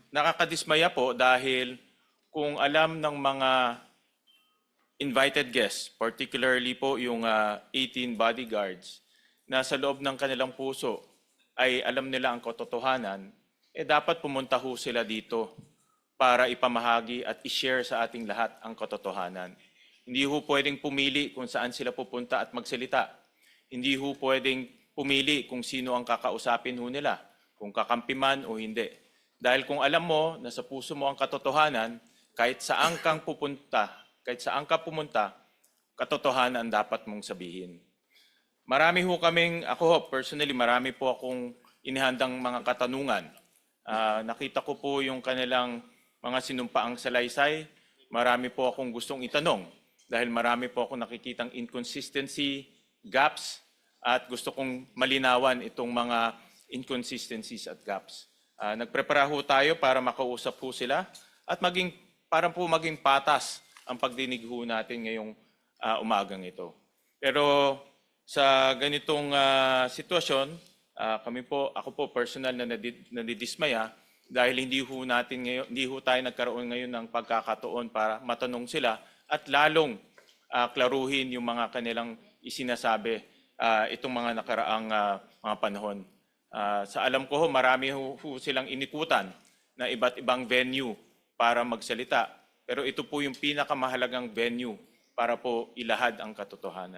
Nakakadismaya po dahil kung alam ng mga invited guests, particularly po yung 18 bodyguards, na sa loob ng kanilang puso ay alam nila ang katotohanan, dapat pumunta ho sila dito para ipamahagi at i-share sa ating lahat ang katotohanan. Hindi ho pwedeng pumili kung saan sila pupunta at magsalita. Hindi ho pwedeng pumili kung sino ang kakausapin ho nila, kung kakampi man o hindi. Dahil kung alam mo na sa puso mo ang katotohanan, kahit saan kang pupunta, kahit saan ka pumunta, katotohanan ang dapat mong sabihin. Marami ho kaming, ako ho, personally, marami po akong inihandang mga katanungan. Nakita ko po yung kanilang mga sinumpaang salaysay. Marami po akong gustong itanong dahil marami po akong nakikitang inconsistency, gaps, at gusto kong malinawan itong mga inconsistencies at gaps. Nagprepara ho tayo para makausap po sila at para po maging patas ang pagdinig ho natin ngayong umagang ito. Pero sa ganitong sitwasyon, ako po personal na nadidismaya dahil hindi ho tayo nagkaroon ngayon ng pagkakataon para matanong sila at lalong klaruhin yung mga kanilang isinasabi itong mga nakaraang mga panahon. Sa alam ko marami ho silang inikutan na iba't ibang venue para magsalita. Pero ito po yung pinakamahalagang venue para po ilahad ang katotohanan.